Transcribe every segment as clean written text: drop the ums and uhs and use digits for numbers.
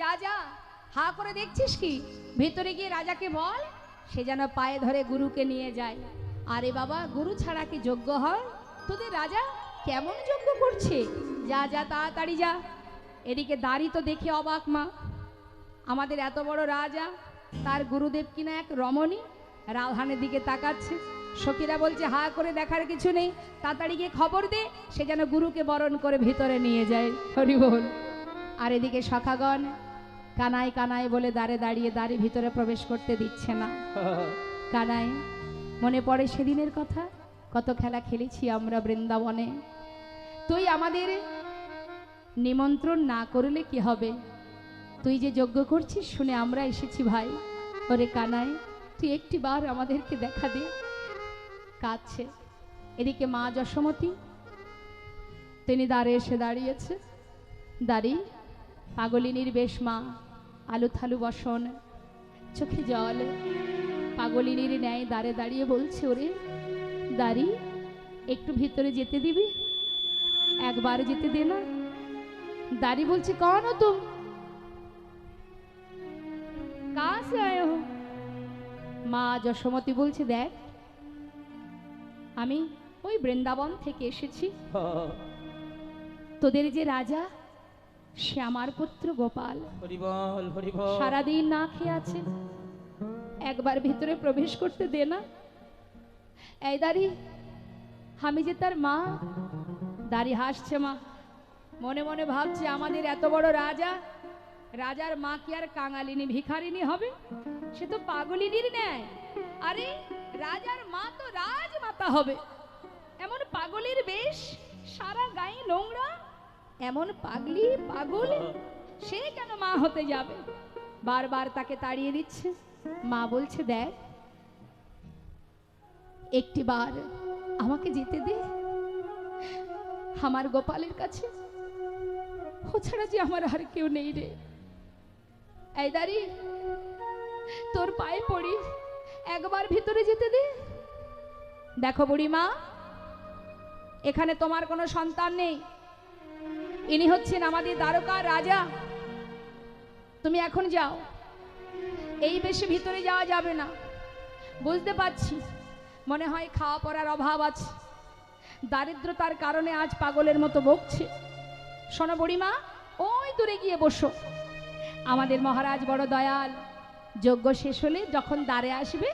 রাজা হা করে দেখছিস কি? ভিতরে গিয়ে রাজাকে বল সে যেন পায়ে ধরে গুরুকে নিয়ে যায়। আরে বাবা, গুরু ছাড়া কি যোগ্য হয়? তোদের রাজা কেমন যোগ্য করছে? যা যা তাড়াতাড়ি যা। এদিকে দাড়ি তো দেখে অবাক মা, আমাদের এত বড় রাজা, তার গুরুদেব কিনা এক রমণী রাধানের দিকে তাকাচ্ছে। সখীরা বলছে হা করে দেখার কিছু নেই, তাড়াতাড়ি গিয়ে খবর দে সে যেন গুরুকে বরণ করে ভিতরে নিয়ে যায়। হরি বল। আর এদিকে সখাগণ কানাই কানাই বলে দাঁড়ে দাঁড়িয়ে দাঁড়ি ভিতরে প্রবেশ করতে দিচ্ছে না। কানাই, মনে পড়ে সেদিনের কথা? কত খেলা খেলেছি আমরা বৃন্দাবনে। তুই আমাদের নিমন্ত্রণ না করলে কি হবে? তুই যে যজ্ঞ করছিস শুনে আমরা এসেছি ভাই। ওরে কানাই, তুই একটি বার আমাদেরকে দেখা দে। কাঁদছে। এদিকে মা যশোমতী, তিনি দ্বারে এসে দাঁড়িয়েছে। দাঁড়ি পাগলিনীর বেশ মা, আলু থালু বসন, চোখে জল, পাগলিনীর ন্যায় দাঁড়ে দাঁড়িয়ে বলছে ওরে দাঁড়ি, একটু ভিতরে যেতে দিবি? একবার যেতে দে না। दारी बोलছে कौन हो तुम, कहां से आए हो? মা যশোমতী বলছে দেখ আমি ওই বৃন্দাবন থেকে এসেছি। তোদের যে রাজা সে আমার পুত্র গোপাল, হরিবল হরিবল, সারাদিন না খেয়ে আছে, একবার ভিতরে প্রবেশ করতে দে না। এই দাঁড়ি, আমি যে তার মা। দাঁড়ি হাসছে মা, মনে মনে ভাবছে আমাদের এত বড় রাজা, রাজার মা কি আর কাঙালিনী ভিখারিনী হবে? সে তো পাগলিনীর ন্যায়। আরে রাজার মা তো রাজমাতা হবে। এমন পাগলের বেশ, সারা গায়ে নোংরা, এমন পাগলি পাগল, সে কেন মা হতে যাবে? বারবার তাকে তাড়িয়ে দিচ্ছে। মা বলছে দেখ একটি বার আমাকে যেতে দে আমার গোপালের কাছে, ও ছাড়া যে আমার আর কেউ নেই রে। এই দাঁড়ি, তোর পায়ে পড়ি, একবার ভিতরে যেতে দে। দেখো বুড়িমা, এখানে তোমার কোনো সন্তান নেই, ইনি হচ্ছেন আমাদের দ্বারকার রাজা। তুমি এখন যাও, এই বেশে ভিতরে যাওয়া যাবে না। বুঝতে পারছি মনে হয় খাওয়া পড়ার অভাব আছে, দারিদ্রতার কারণে আজ পাগলের মতো বকছে। শোনো বুড়িমা, ওই দূরে গিয়ে বসো। আমাদের মহারাজ বড় দয়াল, যজ্ঞ শেষ হলে যখন দ্বারে আসবে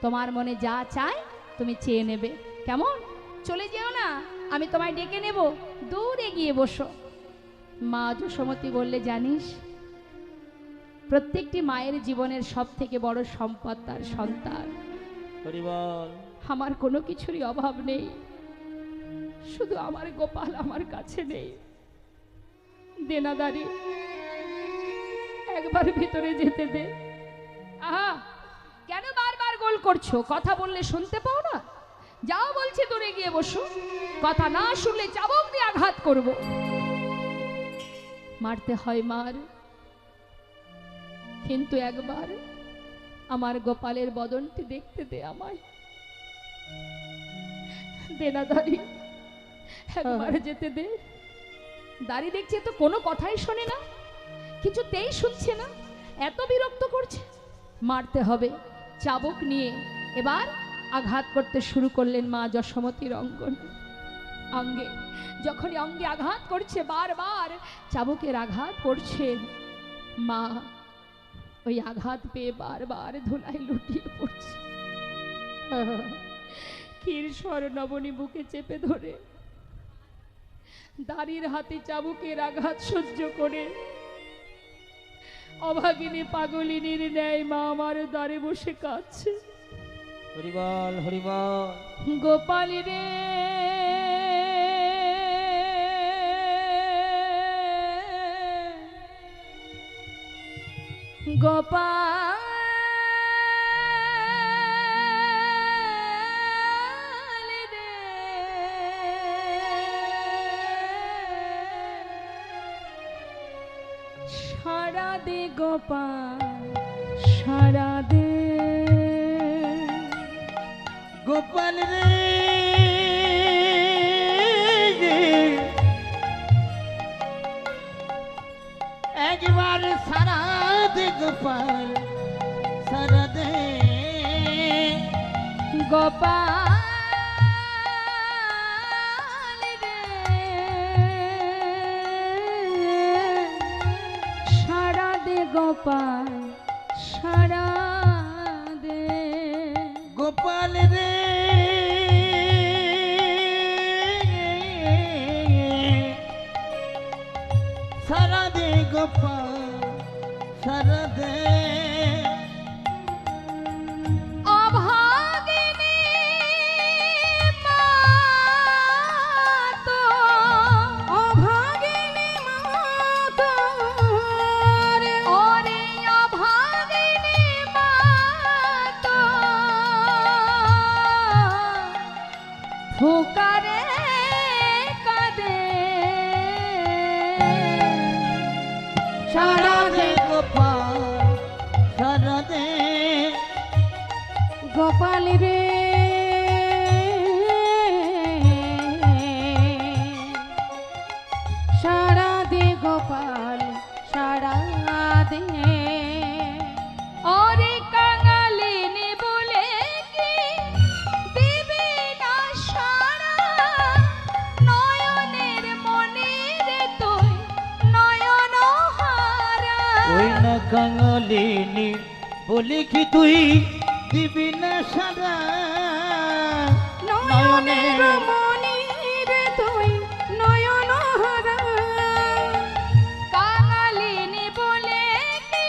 তোমার মনে যা চায় তুমি চেয়ে নেবে, কেমন? চলে যেও না, আমি তোমায় ডেকে নেব, দূরে গিয়ে বসো। মা যশোমতী বললে জানিস, প্রত্যেকটি মায়ের জীবনের সব থেকে বড় সম্পদ তার সন্তান। আমার কোনো কিছুরই অভাব নেই, শুধু আমার গোপাল আমার কাছে নেই। দেনাদারি, একবার ভিতরে যেতে দে। আহা, কেন বারবার গোল করছো? কথা বললে শুনতে পাও না? যাও বলছি, দূরে গিয়ে বসো। কথা না শুনলে চাবুক দিয়ে আঘাত করব। মারতে হয় মার, কিন্তু একবার আমার গোপালের বদনটি দেখতে দে আমায়। দেনাদারি, একবার যেতে দে। দাড়ি দেখছে তো কোনো কথাই শোনে না, কিছুতেই শুনছে না, এত বিরক্ত করছে। মারতে হবে। চাবুক নিয়ে এবার আঘাত করতে শুরু করলেন মা যশোমতীর অঙ্গে। যখনই অঙ্গে আঘাত করছে, বারবার চাবুকের আঘাত পড়ছে, মা ওই আঘাত পেয়ে বারবার ধুলায় লুটিয়ে পড়ছে। ক্ষীরস্বর নবনী বুকে চেপে ধরে দাড়ির হাতে চাবুকের আঘাত সহ্য করে অভাগিনী পাগলিনীর ন্যায় মা আমার দ্বারে বসে কাঁদছে। হরিবল হরিবল। গোপাল রে গোপাল রে, সারা দে গোপাল, সারা দে গোপাল রে, একবার সারা দে গোপাল সারা দে গোপাল রে সারা দে গোপাল সারা দে গোপাল রে সারা দে গোপাল সারা দে অভাগিনী মাতো অভাগিনী মাতো ওরে অভাগিনী মাতো ফুকারে কাঁদে সারা দে গোপাল সারা দে গোপাল রে সারা দে গোপাল সারা দে ওরে কাঙালিনী বলে কি দিবি না সারা নয়নের মনের তুই নয়ন হারা ওই না কাঙালিনী বলি কি তুই দিবি না সারা নয়নের মনির তুই নয়ন হারা কাঙালিনী বলে কি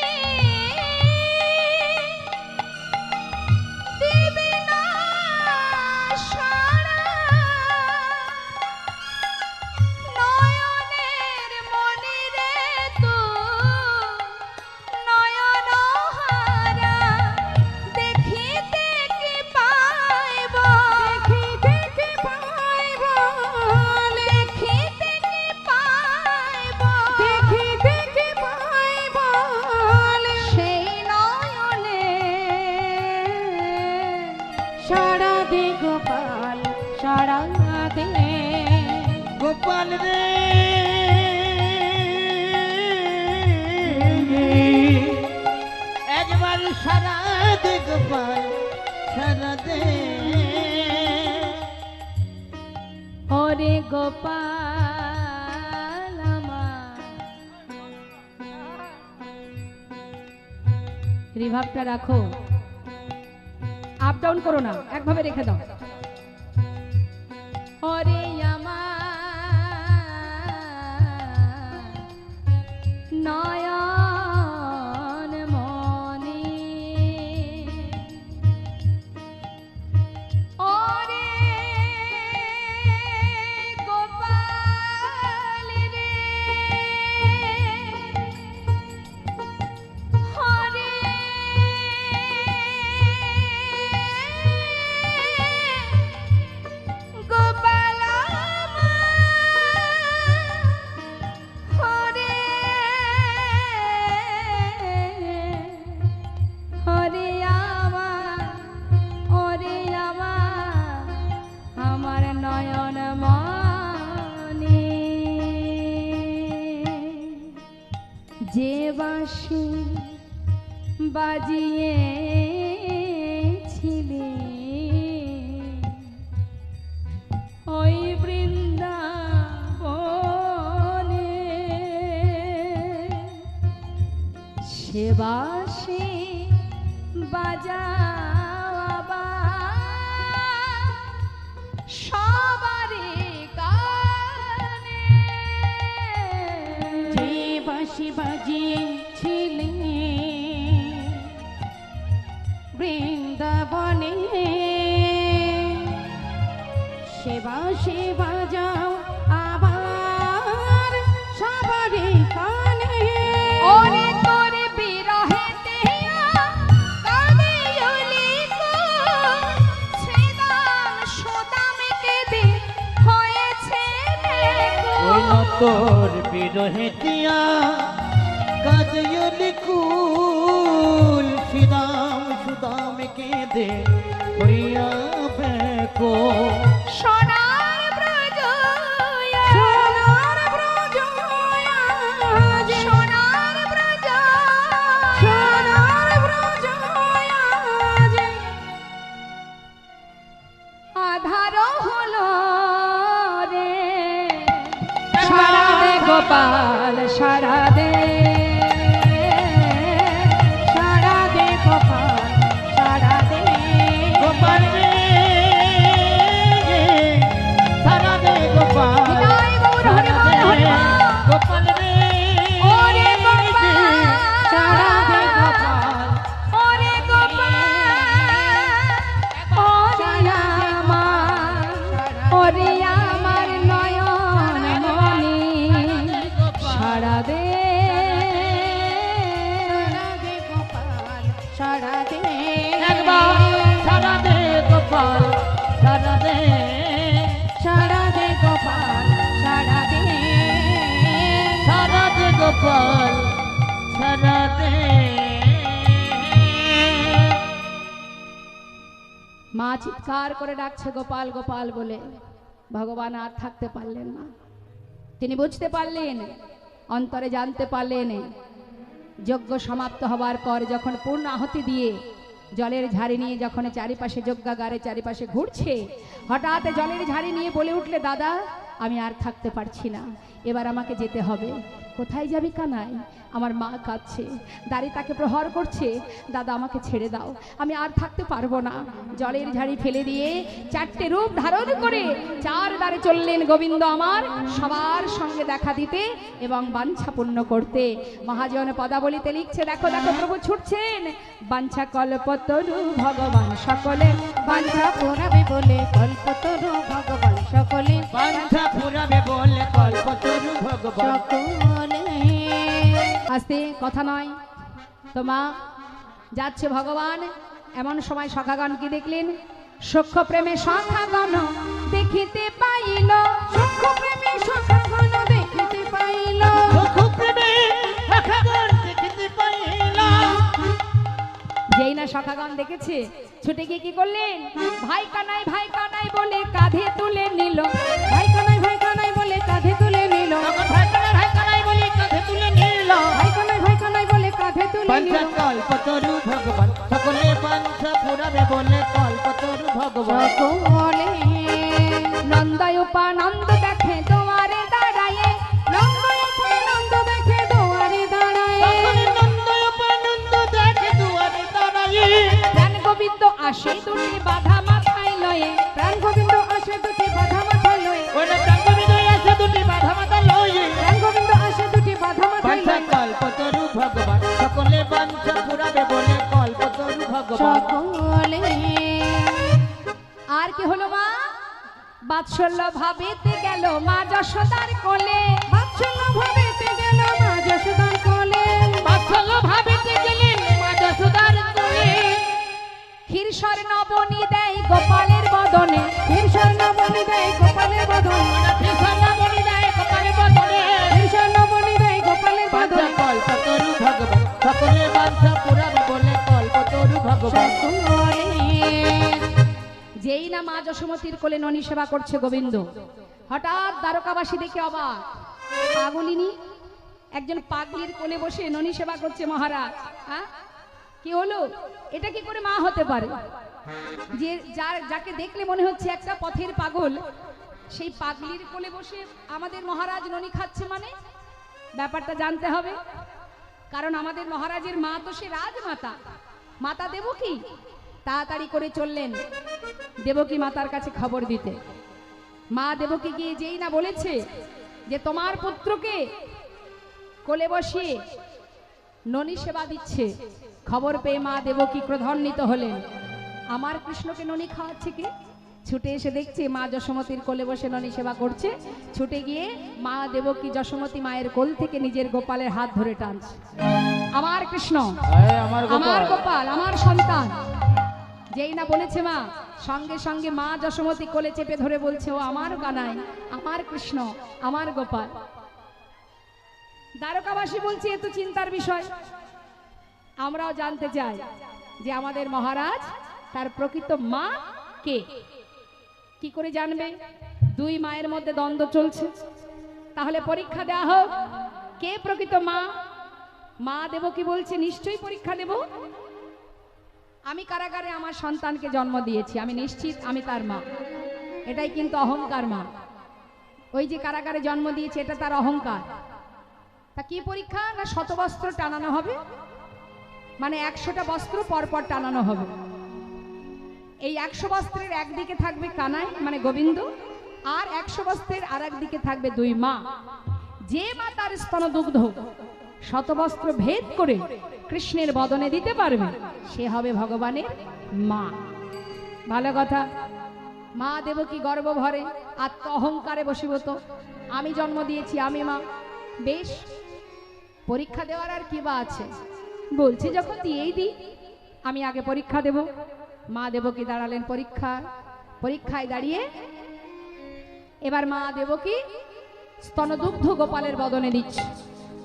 দিবি না সারা নয়নের মনিরে তুই নয়ন হারা দেখিতে কি পাইব দেখিতে কি পাইব দেখিতে কি পাইব দেখিতে কি পাইব সেই নয়নে সারা দে গোপাল সারা দে গোপাল রে একবার সারা দে গোপাল সারা দে ওরে গোপাল আমার রিভাবটা রাখো আপ ডাউন করো না একভাবে রেখে দাও ওরে আমার নয়ন মনি ওরে গোপাল রে হরে গোপাল হরে হরে আমার নয়ন মনি যে বাঁশি বাজিয়েছিলে ওই বৃন্দাবনে সে বাঁশি বাজাও আবার সবারই কানে যে বাঁশি বাজিয়েছিলে বৃন্দাবনে সে বাঁশি বাজাও আবার সবারই কানে ওরে তোর বিরহেতে কাঁদিয়লি গো শ্রীদাম সুদাম কেঁদে হয়েছে গো ওই না তোর বিরহে দিয়া কাজলি কুল সিদাম সুদাম কেঁদে হইয়া বেকো সোনার ব্রজ সোনার ব্রজ সোনার ব্রজ গোপাল ছাড়া দে। মা চিৎকার করে ডাকছে গোপাল গোপাল বলে। ভগবান আর থাকতে পারলেন না। তিনি বুঝতে পারলেন, অন্তরে জানতে পারলেন, যজ্ঞ সমাপ্ত হবার পর যখন পূর্ণ আহুতি দিয়ে জলের ঝাড়ি নিয়ে যখন চারিপাশে যজ্ঞাগারে চারিপাশে ঘুরছে, হঠাৎ জলের ঝাড়ি নিয়ে বলে উঠলে, দাদা আমি আর থাকতে পারছি না, এবার আমাকে যেতে হবে। কোথায় যাবি কানাই? আমার মা কাঁদছে, দাড়ি তাকে প্রহার করছে, দাদা আমাকে ছেড়ে দাও, আমি আর থাকতে পারবো না। জলের ঝাড়ি ফেলে দিয়ে চারটে রূপ ধারণ করে চার দ্বারে চললেন গোবিন্দ আমার সবার সঙ্গে দেখা দিতে এবং বাঞ্ছা পূর্ণ করতে। মহাজন পদাবলিতে লিখছে, দেখো দেখো প্রভু ছুটছেন, বাঞ্ছা কল্পতরু ভগবান সকলে, বাঞ্ছা পুরাবে বলে কল্পতরু ভগবান সকলে, বাঞ্ছা পুরাবে বলে কল্পতরু ভগবান সকলে। আস্তে কথা নয় তো মা যাচ্ছে ভগবান। এমন সময় সখাগণ কি দেখলেন? সখ্য প্রেমে সখাগণ দেখিতে পাইল, সখ্য প্রেমে সখাগণ দেখিতে পাইল, সখ্য প্রেমে সখাগণ দেখিতে পাইল। যেই না সখাগণ দেখেছে, ছুটে গিয়ে কি করলেন? ভাই কানাই বলে কাঁধে তুলে নিল, ভাই কানাই বলে কাঁধে তুলে নিল, ভাই কানাই বলে কাঁধে তুলে নিল। ভাই কানাই বলে কাঁধে তুলে বাঞ্ছা নিল, কল্পতরু ভগবান সকলে, বাঞ্ছা পুরাবে বলে কল্পতরু ভগবান সকলে। নন্দায় উপানন্দ দেখে তোমারে দাঁড়ায়ে, নন্দ দেখে দুয়ারে দাঁড়ায়, নন্দোপানন্দ দেখে দুয়ারে দাঁড়ায়ে, প্রাণ গোবিন্দ আসে দুটি বাধা মাথায় লয়ে, প্রাণ গোবিন্দ আসে দুটি বাধা মাথায় লয়ে, ওরে প্রাঙ্গবিদে আছে দুটি বাধা মাথা লয়ে। প্রাণ গোবিন্দ আসে দুটি বাধা মাথায় বাঞ্ছা লয়ে, কল্পতরু ভগবান সকলে, বাঞ্ছা পুরাবে বলে কল্পতরু ভগবান সকলে। আর কি হলো মা? বাৎসল্য ভাবেতে গেল মা যশোদার কোলে, বাৎসল্য ভাবেতে গেল মা যশোদার কোলে, বাৎসল্য ভাবিতে গেলেন মা যশোদার কোলে। ক্ষীরসর নবনী দেয় গোপালের বদনে, ঈর্ষণ বনি দেয় গোপালের বদন, কৃষ্ণ বলি দেয় কপালে বদলে। ঈর্ষণ বনি দেয় গোপালের বাঞ্ছা বদন, কল্পতরু ভগবান সকলে, বাঞ্ছা পুরাবে বলে কল্পতরু ভগবান সকলে। যেই না মা যশোমতীর কোলে ননী সেবা করছে গোবিন্দ, হঠাৎ দ্বারকাবাসী দেখে অবাক। পাগলিনী একজন পাগলির কোলে বসে ননী সেবা করছে মহারাজ। হ্যাঁ, কি হলো? এটা কি করে মা হতে পারে? যে যাকে দেখলে মনে হচ্ছে একটা পথের পাগল, সেই পাগলির কোলে বসে আমাদের মহারাজ ননী খাচ্ছে, মানে ব্যাপারটা জানতে হবে। কারণ আমাদের মহারাজের মা তো সে রাজমাতা, মাতা দেবকী। তাড়াতাড়ি করে চললেন দেবকী মাতার কাছে খবর দিতে। মা দেবকী গিয়ে যেই না বলেছে যে তোমার পুত্রকে কোলে বসিয়ে ননী সেবা দিচ্ছে, খবর পেয়ে মা দেবকী ক্রোধান্বিত হলেন। আমার কৃষ্ণকে ননী খাওয়াচ্ছে কি? ছুটে এসে দেখছে মা যশোমতীর কোলে বসে ননী সেবা করছে। ছুটে গিয়ে মা দেবকী যশোমতী মায়ের কোল থেকে নিজের গোপালের হাত ধরে টানছে। আমার কৃষ্ণ, আমার গোপাল, আমার সন্তান। যেই না বলেছে মা, সঙ্গে সঙ্গে মা যশোমতী কোলে চেপে ধরে বলছে, ও আমার কানাই, আমার কৃষ্ণ, আমার গোপাল। দ্বারকাবাসী বলছে, এ তো চিন্তার বিষয়। আমরাও জানতে চাই যে আমাদের মহারাজ তার প্রকৃত মা কে। কি করে জানবে? দুই মায়ের মধ্যে দ্বন্দ্ব চলছে। তাহলে পরীক্ষা দেওয়া হোক, কে প্রকৃত মা। মা দেবকী বলছে, নিশ্চয়ই পরীক্ষা দেব। আমি কারাগারে আমার সন্তানকে জন্ম দিয়েছি, আমি নিশ্চিত আমি তার মা। এটাই কিন্তু অহংকার মা। ওই যে কারাগারে জন্ম দিয়েছে, এটা তার অহংকার। তা কি পরীক্ষা? না শতবস্ত্র টানানো হবে, মানে 100টা বস্ত্র পরপর টানানো হবে। এই 100 বস্ত্রের একদিকে থাকবে কানাই মানে গোবিন্দ, আর 100 বস্ত্রের আর একদিকে থাকবে দুই মা। যে মা তার স্তন দুগ্ধ শতবস্ত্র ভেদ করে কৃষ্ণের বদনে দিতে পারবে, সে হবে ভগবানের মা। ভালো কথা। মা দেবকী গর্ব ভরে আত্ম অহংকারে বশীভূত, আমি জন্ম দিয়েছি, আমি মা। বেশ, পরীক্ষা দেওয়ার আর কি বা আছে? বলছে যখন দিয়েই দিই, আমি আগে পরীক্ষা দেব। মা দেবকী দাঁড়ালেন পরীক্ষায় দাঁড়িয়ে এবার মা দেবকী স্তনদুগ্ধ গোপালের বদনে দিচ্ছে।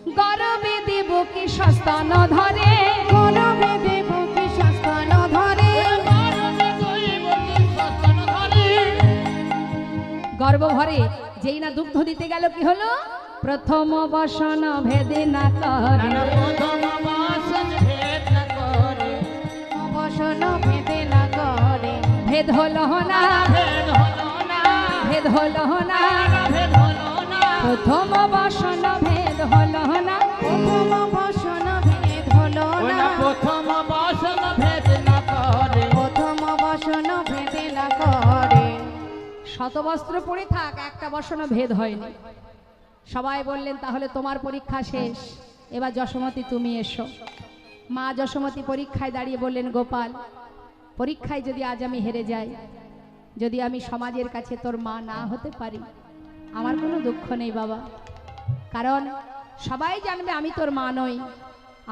গরবে দেবকে সস্তান ধরে, গরবে দেবকী সস্তান ধরে, গর্ব ভরে যেই না দুগ্ধ দিতে গেল কি হলো, প্রথম বসন ভেদে না করে, বসন ভেদে না করে, ভেদ হলো না, ভেদ হলো না, প্রথম বসন ভেদ হলো না, প্রথম বসন ভেদ হলো না, প্রথম বাসন ভেদ না করে, প্রথম বসন ভেদে না করে। শতবস্ত্র পরে থাক, একটা বসন ভেদ হয়নি। সবাই বললেন তাহলে তোমার পরীক্ষা শেষ, এবার যশোমতী তুমি এসো। মা যশোমতী পরীক্ষায় দাঁড়িয়ে বললেন, গোপাল, পরীক্ষায় যদি আজ আমি হেরে যাই, যদি আমি সমাজের কাছে তোর মা না হতে পারি, আমার কোনো দুঃখ নেই বাবা, কারণ সবাই জানবে আমি তোর মা নই,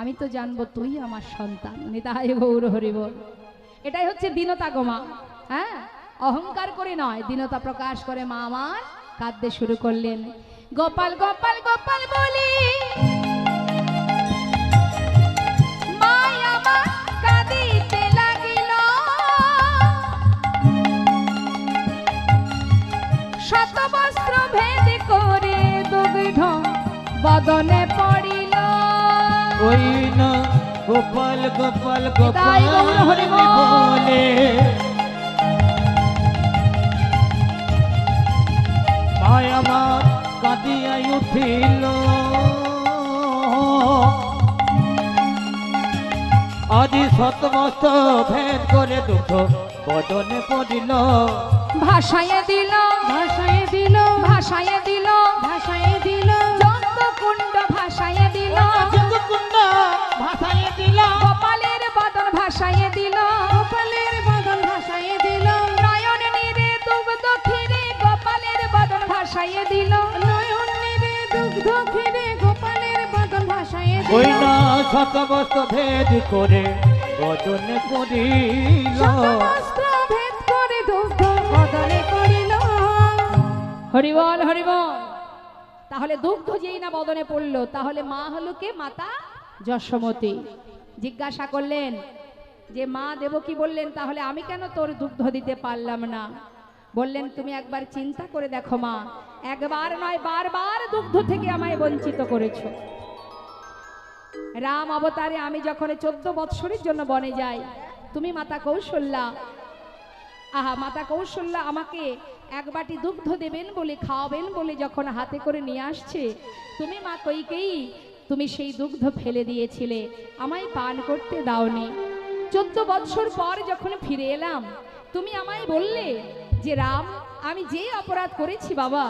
আমি তো জানবো তুই আমার সন্তান। নিতাই গৌর হরি বল। এটাই হচ্ছে দীনতা গো মা, হ্যাঁ, অহংকার করে নয়, দীনতা প্রকাশ করে মা আমার কাঁদতে শুরু করলেন। গোপাল গোপাল গোপাল বলি মাই আমার কাঁদিতে লাগিল, শতবস্ত্র ভেদ করে দুগ্ধ বদনে পড়িল। ওই না গোপাল গোপাল নিতাই গোপাল গৌর হরি বল। বলে মায় আমার কাঁদিয়া উঠিল, আদি শতবস্ত্র ভেদ করে দুঃখ বদনে পড়িল, ভাসাইয়ে দিল, ভাসায় দিল, ভাসাইয়ে দিল, ভাসায় দিল, চন্দ্রকুণ্ড ভাসাইয়ে দিল, চিত্তকুণ্ড ভাসাইয়া দিল, গোপালের বদন ভাসাইয়ে দিল, গোপালের বদন ভাসায় দিল, নয়ন নীরে দুগ্ধ ক্ষীরে গোপালের বদন ভাসাইয়ে দিল, নয়ন নীরে দুগ্ধ ক্ষীরে গোপালের বদন ভাসায় ওই দিল, না শতবস্ত্র ভেদ করে বদনে পড়িল। শতবস্ত্র ভেদ করে দুগ্ধ বদনে করিল। হরিবল হরিবল। তাহলে দুগ্ধ যেই না বদনে পড়লো, তাহলে মা হলো কে? মাতা যশোমতী। জিজ্ঞাসা করলেন যে মা দেবকী বললেন, তাহলে আমি কেন তোর দুগ্ধ দিতে পারলাম না? বললেন তুমি একবার চিন্তা করে দেখো মা, একবার নয় বারবার দুগ্ধ থেকে আমায় বঞ্চিত করেছো। রাম অবতারে আমি যখন 14 বৎসরের জন্য বনে যাই, তুমি মাতা কৌশল্যা, আহা মাতা কৌশল্যা আমাকে এক বাটি দুগ্ধ দেবেন বলে, খাওয়াবেন বলে যখন হাতে করে নিয়ে আসছে, তুমি মা কইকেই তুমি সেই দুগ্ধ ফেলে দিয়েছিলে, আমায় পান করতে দাওনি। 14 বৎসর পর যখন ফিরে এলাম, তুমি আমায় বললে যে রাম, আমি যে অপরাধ করেছি বাবা,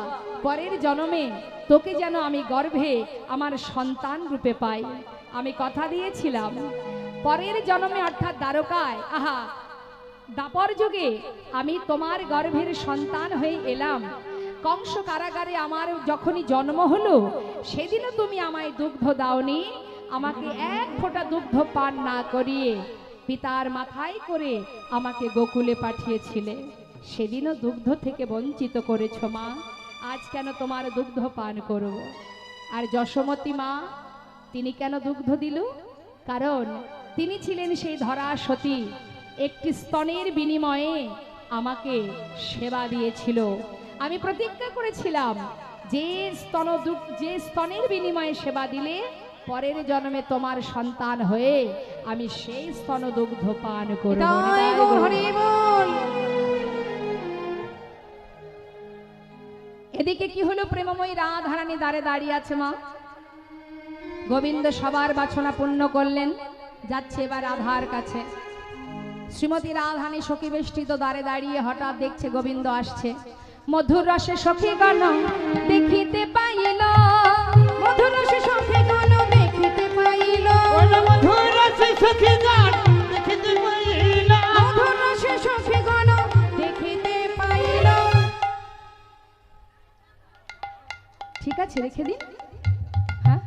পরের জন্মে তোকে যেন আমি গর্ভে আমার সন্তান রূপে পাই। আমি কথা দিয়েছিলাম পরের জন্মে অর্থাৎ দ্বারকায়, আহা দাপর যুগে আমি তোমার গর্ভের সন্তান হয়ে এলাম। কংস কারাগারে আমার যখনই জন্ম হলো, সেদিনও তুমি আমায় দুগ্ধ দাওনি, আমাকে এক ফোঁটা দুগ্ধ পান না করিয়ে পিতার মাথায় করে আমাকে গোকুলে পাঠিয়েছিলে, সেদিনও দুগ্ধ থেকে বঞ্চিত করেছ মা, আজ কেন তোমার দুগ্ধ পান করব? আর যশোমতী মা, তিনি কেন দুগ্ধ দিল? কারণ তিনি ছিলেন সেই ধরা সতী, একটি স্তনের বিনিময়ে আমাকে সেবা দিয়েছিল। আমি প্রতিজ্ঞা করেছিলাম যে স্তনের বিনিময়ে সেবা দিলে পরের জন্মে তোমার সন্তান হয়ে আমি সেই স্তন দুগ্ধ পান করব। নিতাই গৌর হরি বল। এদিকে কি হলো, প্রেমময়ী রাধারানী দ্বারে দাঁড়িয়ে আছে মা। গোবিন্দ সবার বাছনা পূর্ণ করলেন, যাচ্ছে এবার রাধার কাছে। শ্রীমতী রাধারানী সখী বেষ্টিত দ্বারে দাঁড়িয়ে হঠাৎ দেখছে গোবিন্দ আসছে। মধুর রসে সখী গণ দেখিতে পাইল, মধুর রসে সখী গণ দেখিতে পাইল, মধুর রসে সখী গণ দেখিতে পাইল, মধুর রসে সখী গণ দেখিতে পাইল। ঠিক আছে, রেখে দিন। হ্যাঁ,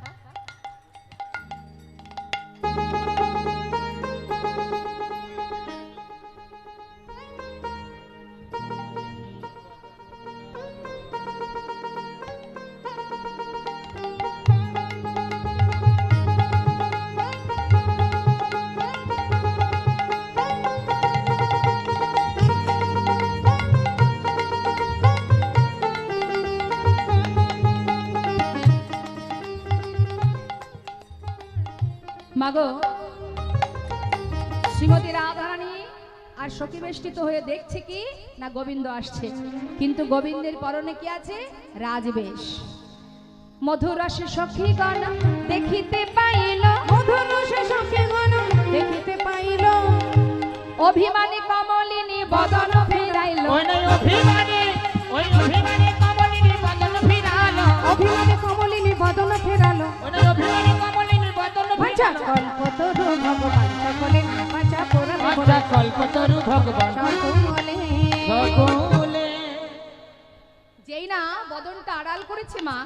মাগো, শ্রীমতী রাধারানী আর সখী বেষ্টিত হয়ে দেখছে কি না গোবিন্দ আসছে, কিন্তু গোবিন্দের পরনে কি আছে? রাজবেশ। মধুরসে সখীগণ দেখিতে পাইল, মধুরসে সখীগণ দেখিতে পাইল, অভিমানী কমলিনী বদন ফিরাইল। ওই নাই অভিমানী, ওই অভিমানী কমলিনী বদন ফিরালো, অভিমানে কমলিনী বদন ফেরালো। ওই নাই অভিমানী কমলিনী বদন বাঁচা ফিরালো। কল্পতরু ভগবান সকলে বাঁচা পুরাবে আচ্ছা কল্পতরু ভগবান সকলে। সকলে। যেই না বদনটা আড়াল করেছে মা,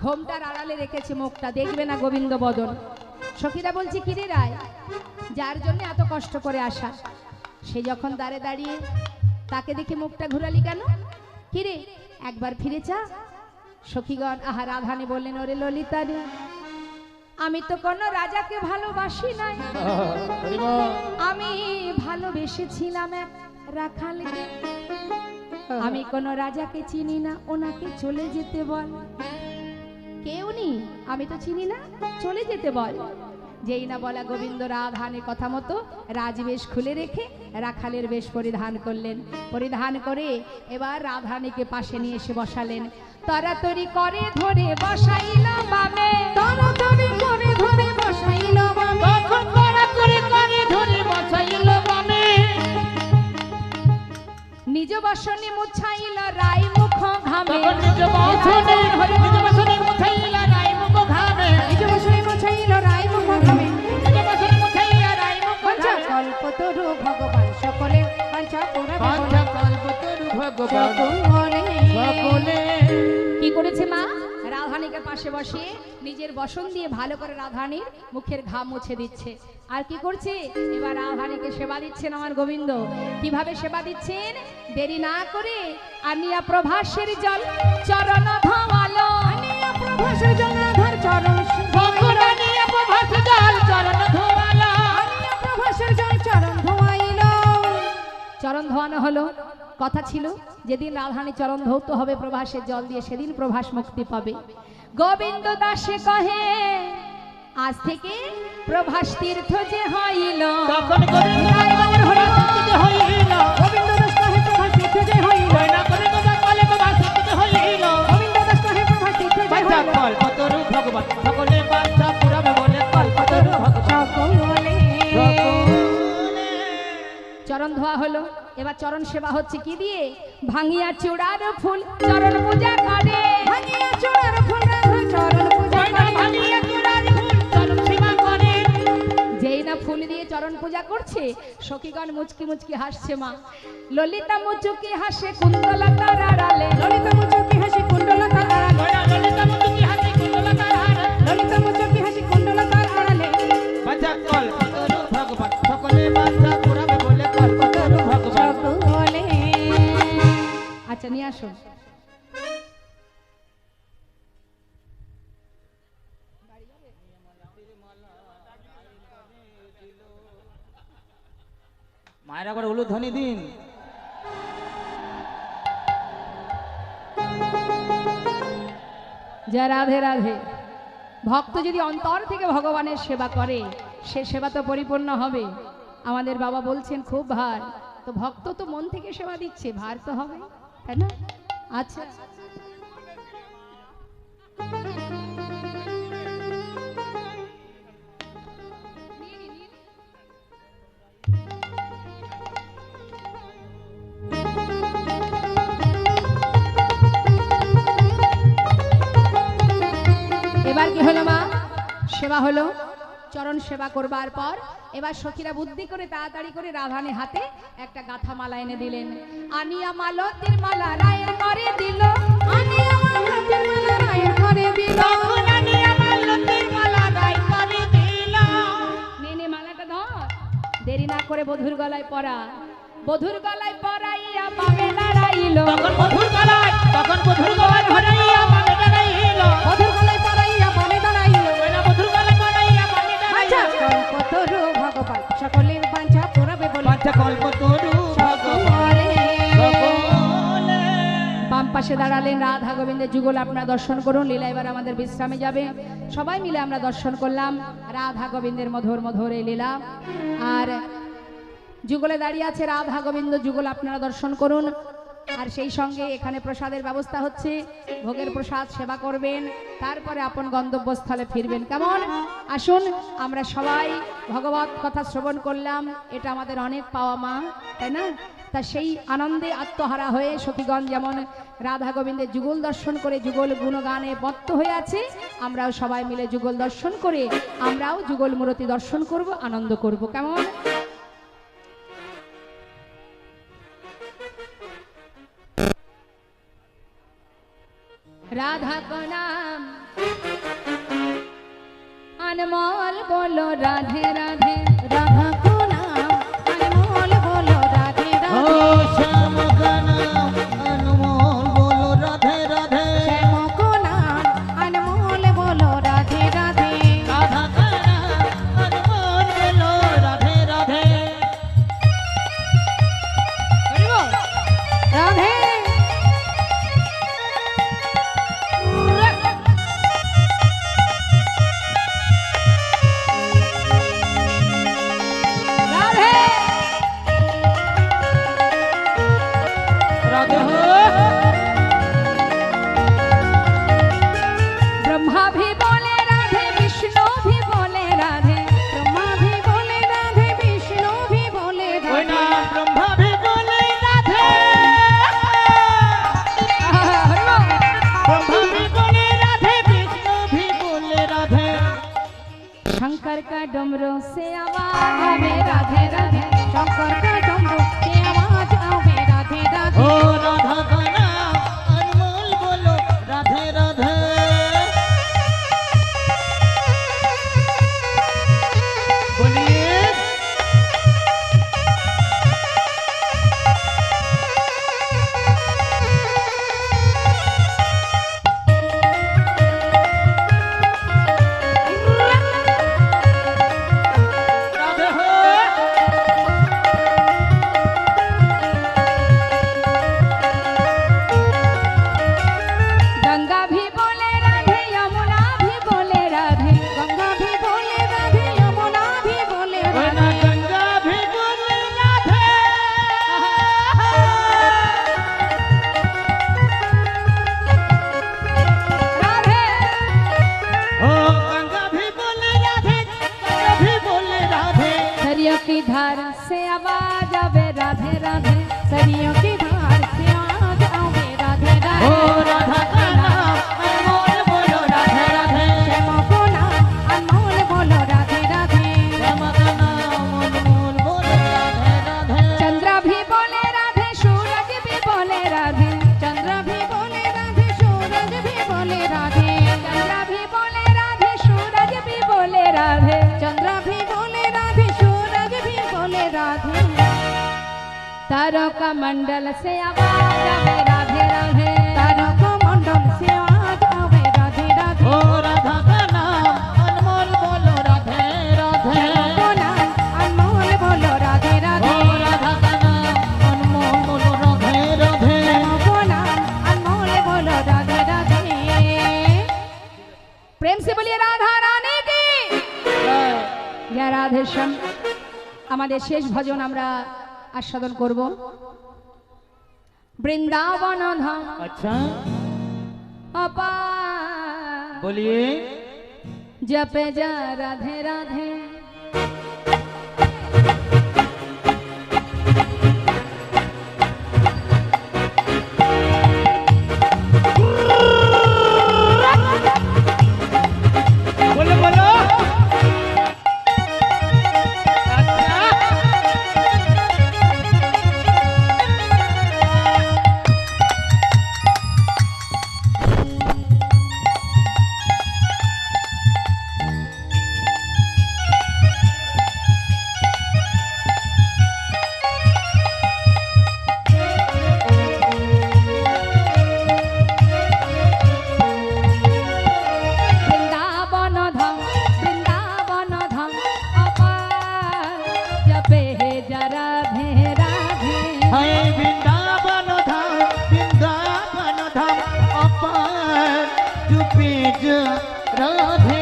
ঘোমটার আড়ালে রেখেছে মুখটা, দেখবে না গোবিন্দ বদন। সখীরা বলছে কিরে রায়, যার জন্য এত কষ্ট করে আসা, সে যখন দাঁড়ে দাঁড়িয়ে তাকে দেখে মুখটা ঘুরালি কেন? কিরে একবার ফিরে চা। সখীগণ আহা রাধানী বললেন, ওরে ললিতা রে, আমি তো কোনো রাজাকে ভালোবাসি নাই, আমি ভালোবেসেছিলাম এক রাখালকে। আমি কোনো রাজাকে চিনি না, ওনাকে চলে যেতে বল। কেউ নি, আমি তো চিনি না, চলে যেতে বল। যেই না বলা গোবিন্দ রাধানের কথা মতো রাজবেশ খুলে রেখে রাখালের বেশ পরিধান করলেন। পরিধান করে এবার রাধানীকে পাশে নিয়ে এসে বসালেন। তরাতরি করে ধরে বসাইল বামে, তরতরি করে ধরে বসাইল বামে, তখন তারা করে করে ধরে বসাইল বামে। নিজ বসনে মুছাইল রায় মুখ ঘামে, তখন নিজ বসনে, নিজ বসনে মুছাইল রায় মুখ ঘামে, নিজ বসনে মুছাইল রায় মুখ ঘামে। নিজ বসনে মুছাইল রায় মুখ বাঁচা ঘামে। কল্পতরু ভগবান সকলে বাঁচা পুরাবে আচ্ছা কল্পতরু ভগবান সকলে। সকলে। কি করেছে মা? রাধানীকে পাশে বসিয়ে নিজের বসন দিয়ে ভালো করে রাধানীর মুখের ঘাম মুছে দিচ্ছে। আর কি করছে? এবার রাধানীকে সেবা দিচ্ছেন আমার গোবিন্দ। কিভাবে সেবা দিচ্ছেন? দেরি না করে আনিয়া প্রভাসের জল চরণ ধোয়ালো, আনিয়া প্রভাসের জল রাধার চরণ তখন আনিয়া প্রভাস জল চরণ ধোয়ালো, আনিয়া প্রভাসের জল চরণ ধোয়াইল। চরণ ধোয়ানো হলো। কথা ছিল যেদিন রাধানী চরণ ধৌত হবে প্রভাসের জল দিয়ে, সেদিন প্রভাস মুক্তি পাবে। গোবিন্দ দাসে কহে, আজ থেকে প্রভাস তীর্থ যে হইল, তখন গোবিন্দ প্রভাস হইল, গোবিন্দ দাস কহে প্রভাস তীর্থ যে হইল, কইনা করে গোবিন্দ বলে প্রভাস হইল। গোবিন্দ দাস কহে প্রভাস তীর্থ যে বাচ্চা হইল। কল্পতরু ভগবান সকলে বাচ্চা পুরাবে বলে কল্পতরু ভগবান সকলে। সকলে। চরণ ধোয়া হলো। এবার চরণ সেবা হচ্ছে কি দিয়ে? ভাঙিয়া চূড়ার ফুল চরণ পূজা করে, ভাঙিয়া চূড়ার ফুল রাধা চরণ পূজা কইনা করে। ভাঙিয়া চূড়ার ফুল চরণ সেবা করে। যেই না ফুল দিয়ে চরণ পূজা করছে, সখীগণ মুচকি মুচকি হাসছে মা। ললিতা মুচকি হাসে কুণ্ডলতার আড়ালে, ললিতা মুচকি হাসি কুণ্ডলতার আড়ালে, কইনা ললিতা মুচকি হাসি কুণ্ডলতার আড়ালে। ললিতা মুচকি হাসি কুণ্ডলতার আড়ালে। বাচ্চা কল্পতরু ভগবান সকলে বাচ্চা পুরাবে বলে কল্পতরু ভগবান সকলে। আচ্ছা নিয়ে আসো। মায়ের আবার হলুদ ধ্বনি দিন। জয় রাধে রাধে। ভক্ত যদি অন্তর থেকে ভগবানের সেবা করে, সে সেবা তো পরিপূর্ণ হবে। আমাদের বাবা বলছেন খুব ভার, তো ভক্ত তো মন থেকে সেবা দিচ্ছে, ভার তো হবে, তাই না? আচ্ছা এবার কি হলো মা? সেবা হলো। চরণ সেবা করবার পর এবার সখীরা বুদ্ধি করে তাড়াতাড়ি করে রাধানী হাতে একটা গাথা মালা এনে দিলেন। আনিয়া মালতীর মালা রায়ের করে দিল, আনিয়া মালতীর মালা রায়ের করে দিল, তখন আনিয়া মালতীর মালা রায় করে দিল। নে নে মালাটা ধর, দেরি না করে বধুর গলায় পরা। বধুর গলায় পরাইয়া বামে দাঁড়াইল, তখন বধুর গলায় ধরাইয়া মানে দাঁড়াইল। মধুর গলায় পরাইয়া বনে দাঁড়াইল। কইনা বধুর গলায় পরাইয়া মানে বাঁচা দাঁড়াইল। কল্পতরু ভগবান সকলের বাঞ্ছা পুরাবে বলে বাচ্চা কল্পতরু ভগবান সকলে। সকলে। বাম পাশে দাঁড়ালেন রাধা গোবিন্দের যুগল। আপনারা দর্শন করুন। লীলা এবার আমাদের বিশ্রামে যাবে। সবাই মিলে আমরা দর্শন করলাম রাধা গোবিন্দের মধুর মধুর এই লীলা। আর যুগলে দাঁড়িয়ে আছে রাধা গোবিন্দ যুগল, আপনারা দর্শন করুন। আর সেই সঙ্গে এখানে প্রসাদের ব্যবস্থা হচ্ছে, ভোগের প্রসাদ সেবা করবেন, তারপরে আপন গন্তব্যস্থলে ফিরবেন। কেমন? আসুন আমরা সবাই ভগবত কথা শ্রবণ করলাম, এটা আমাদের অনেক পাওয়া মা, তাই না? তা সেই আনন্দে আত্মহারা হয়ে সখীগণ যেমন রাধা গোবিন্দের যুগল দর্শন করে যুগল গুণগানে মত্ত হয়ে আছে, আমরাও সবাই মিলে যুগল দর্শন করে আমরাও যুগল মূর্তি দর্শন করব, আনন্দ করব। কেমন? राधा को नाम अनमोल बोलो राधे राधे, राधा को नाम अनमोल बोलो राधे ओ राधे। श्याम का नाम अनमोल बोलो राधे राधे। श्याम को नाम अनमोल बोलो राधे राधे। राधा का नाम अनमोल बोलो राधे राधे। राधे राधे राधे हो ब्रह्मा भी बोले राधे, विष्णु भी बोले राधे, ब्रह्मा भी बोले राधे, विष्णु भी बोले कोई राधे। नाम ब्रह्मा भी बोले राधे, ब्रह्मा भी बोले राधे, विष्णु भी बोले राधे। शंकर का डमरू से आवाज आवे राधे राधे, शंकर का डमरू की आवाज आवे राधे ओ राधे। राधा का नाम अनमोल बोलो राधे राधे। बोलिए राधे हो गंगा भी बोले राधे, यमुना भी बोले राधे, गंगा भी बोले राधे, यमुना भी बोले कोई ना राधे। गंगा भी बोले राधे। राधे ओ गंगा भी बोले राधे, गंगा भी बोले राधे। सरयू की धार से आवाज आवे राधे राधे, सरियों की धार से आवाज आवे राधे ओ राधे। राधा का नाम अनमोल बोलो राधे राधे। श्याम को नाम अनमोल बोलो राधे राधे। श्याम का नाम अनमोल बोलो राधे राधे। चंद्रा भी बोले राधे, सूरज भी बोले राधे, चंद्र भी बोले राधे, सूरज भी बोले राधे। चंद्रा भी बोले राधे, सूरज भी बोले राधे। चंद्र भी बोले राधे, सूरज भी बोले राधे। तारों का मंडल से आवाज आवे राधे राधे, तारों को मंडल से आवाज आवे राधे राधे। ओ राधा का नाम अनमोल बोलो राधे राधे। श्याम को नाम अनमोल बोलो राधे ओ राधे। राधा का नाम अनमोल बोलो राधे राधे। श्याम को नाम अनमोल बोलो राधे राधे। प्रेम से बोलिए राधा रानी की জয়। রাধে শ্যাম। আমাদের শেষ ভজন আমরা আস্বাদন করব। বৃন্দাবন ধাম अच्छा অপার, बोलिए জপে যা রাধে রাধে। बोलो बोलो अच्छा বৃন্দাবন ধাম, বৃন্দাবন ধাম অপার, জপে হে যা রাধে রাধে। हाय वृंदावन धाम अपार चुपे जा राधे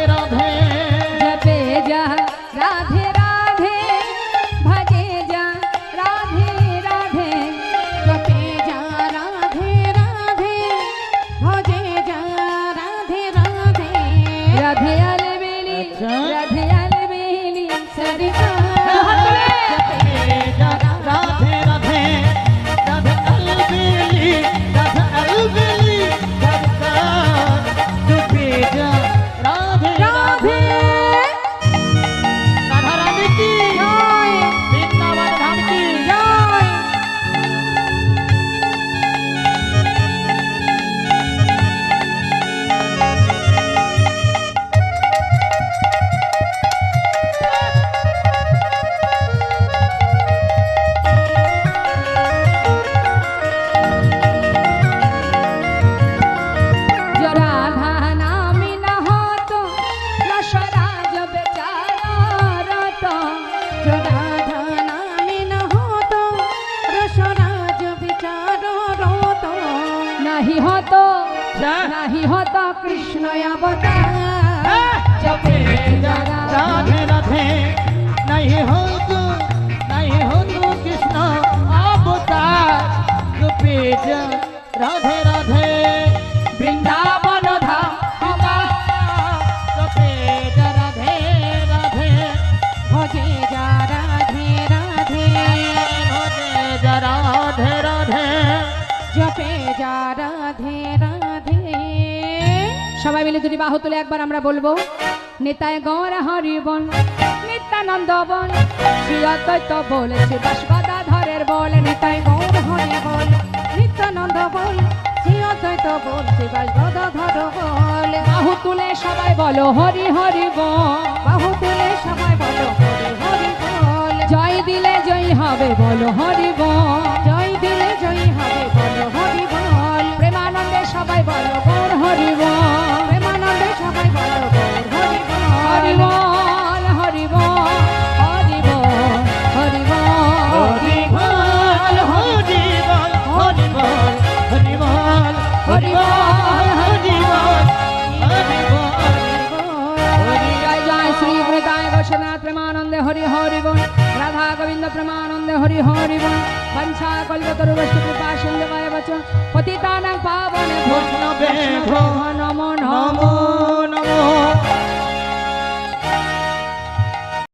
হত কৃষ্ণ অবতার জপে যারা রাধে রাধে নাই হতো কৃষ্ণ অবতার রূপে যা রাধে রাধে বৃন্দাবন ধাম রূপে যা রাধে রাধে ভজে যা রাধে রাধে ভজে যা রাধে রাধে জপে যা রাধে রাধে। সবাই মিলে দুটি বাহু তুলে একবার আমরা বলবো নিতাই গৌর হরিবন নিত্যানন্দ বল শ্রী অদ্বৈত বল শ্রী বাসগদাধরের বল নিতাই গৌর হরি বল নিত্যানন্দ বল শ্রী অদ্বৈত বল শ্রী বাসগদাধর বল। বাহু তুলে সবাই বলো হরি হরি বল বাহু তুলে সবাই বলো হরি হরি বল। জয় দিলে জয় হবে বলো হরি বল জয় দিলে জয় হবে বলো হরি বল। প্রেমানন্দে সবাই বলো গৌর হরি বল প্রেমানন্দে সবাই বলো গৌর হরি হরি বল। বল হরি বল হরি বল হরি বল হরি বল হরি বল হরি বল হরি বল হরি বল হরি বল হরি বল জয় জয় শ্রী বৃতায় গোষ্ঠনাথ প্রেমানন্দে হরি হরি বল রাধা গোবিন্দ প্রেমানন্দে হরি হরি বল বংশা কল্পতরু বৈষ্ণব কৃপা সিন্ধু বায় বচন পতিতানাং পাবনে বৈষ্ণবে নমো নমো নমো নমো